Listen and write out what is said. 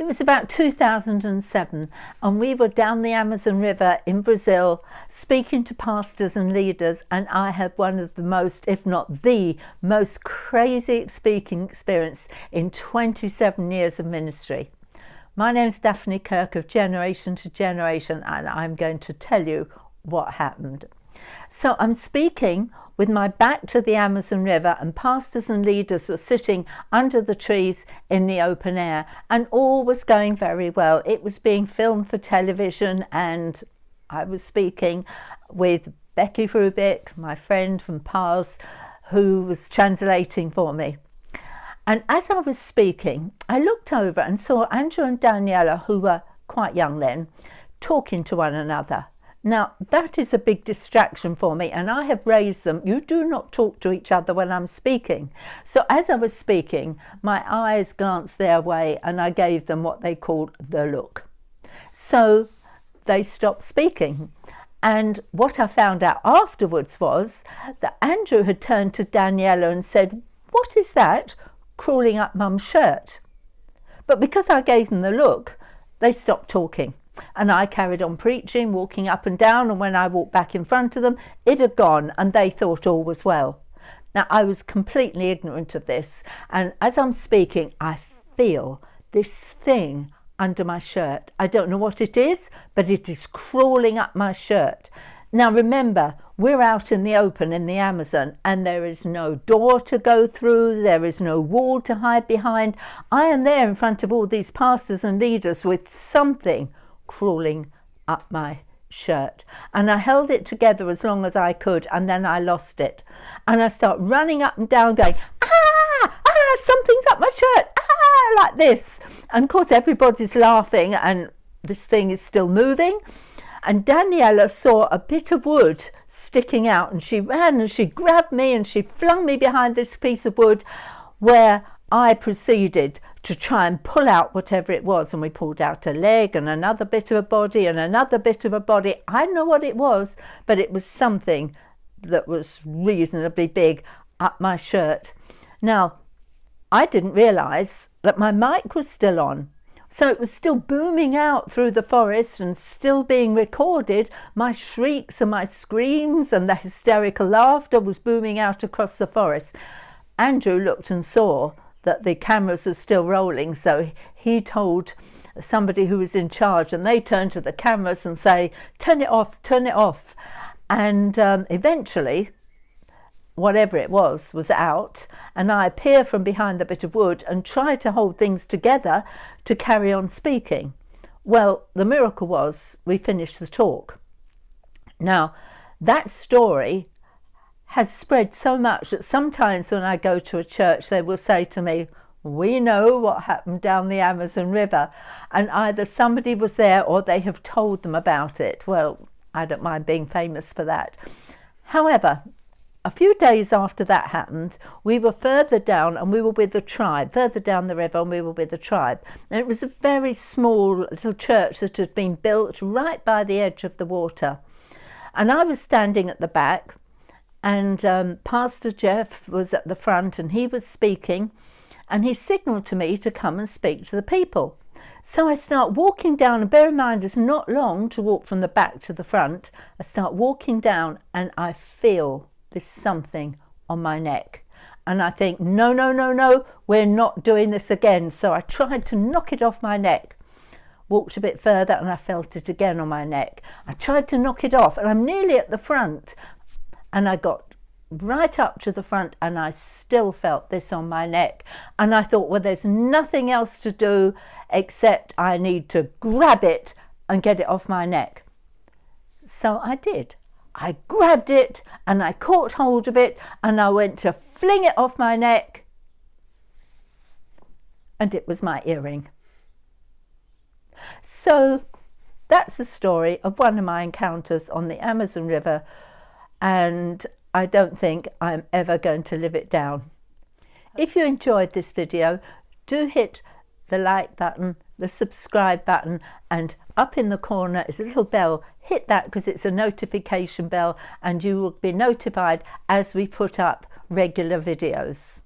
was about 2007, and we were down the Amazon River in Brazil speaking to pastors and leaders, and I had one of the most, if not the most crazy speaking experience in 27 years of ministry. My name's Daphne Kirk of Generation to Generation, and I'm going to tell you what happened. So I'm speaking with my back to the Amazon River, and pastors and leaders were sitting under the trees in the open air, and all was going very well. It was being filmed for television, and I was speaking with Becky Rubik, my friend from Pars, who was translating for me. And as I was speaking, I looked over and saw Andrew and Daniella, who were quite young then, talking to one another. Now, that is a big distraction for me, and I have raised them. You do not talk to each other when I'm speaking. So as I was speaking, my eyes glanced their way, and I gave them what they called the look. So they stopped speaking. And what I found out afterwards was that Andrew had turned to Daniella and said, "What is that crawling up Mum's shirt?" But because I gave them the look, they stopped talking. And I carried on preaching, walking up and down, and when I walked back in front of them, it had gone, and they thought all was well. Now, I was completely ignorant of this, and as I'm speaking, I feel this thing under my shirt. I don't know what it is, but it is crawling up my shirt. Now, remember, we're out in the open in the Amazon, and there is no door to go through, there is no wall to hide behind. I am there in front of all these pastors and leaders with something crawling up my shirt, and I held it together as long as I could, and then I lost it, and I start running up and down going, something's up my shirt, like this. And of course everybody's laughing, and this thing is still moving. And Daniella saw a bit of wood sticking out, and she ran and she grabbed me and she flung me behind this piece of wood, where I proceeded to try and pull out whatever it was, and we pulled out a leg and another bit of a body and another bit of a body. I don't know what it was, but it was something that was reasonably big up my shirt. Now, I didn't realise that my mic was still on, so it was still booming out through the forest and still being recorded. My shrieks and my screams and the hysterical laughter was booming out across the forest. Andrew looked and saw that the cameras were still rolling, so he told somebody who was in charge, and they turned to the cameras and say, turn it off. And eventually, whatever it was out, and I appear from behind the bit of wood and try to hold things together to carry on speaking. Well, the miracle was we finished the talk. Now, that story has spread so much that sometimes when I go to a church, they will say to me, "We know what happened down the Amazon River," and either somebody was there or they have told them about it. Well, I don't mind being famous for that. However, a few days after that happened, we were further down, and we were with the tribe, further down the river, and we were with the tribe. And it was a very small little church that had been built right by the edge of the water. And I was standing at the back, and Pastor Jeff was at the front, and he was speaking, and he signalled to me to come and speak to the people. So I start walking down, and bear in mind it's not long to walk from the back to the front. I start walking down, and I feel this something on my neck, and I think, no, we're not doing this again. So I tried to knock it off my neck, walked a bit further, and I felt it again on my neck. I tried to knock it off, and I'm nearly at the front, and I got right up to the front, and I still felt this on my neck. And I thought, well, there's nothing else to do except I need to grab it and get it off my neck. So I did. I grabbed it and I caught hold of it, and I went to fling it off my neck, and it was my earring. So that's the story of one of my encounters on the Amazon River, and I don't think I'm ever going to live it down. If you enjoyed this video, do hit the like button, the subscribe button, and up in the corner is a little bell. Hit that because it's a notification bell, and you will be notified as we put up regular videos.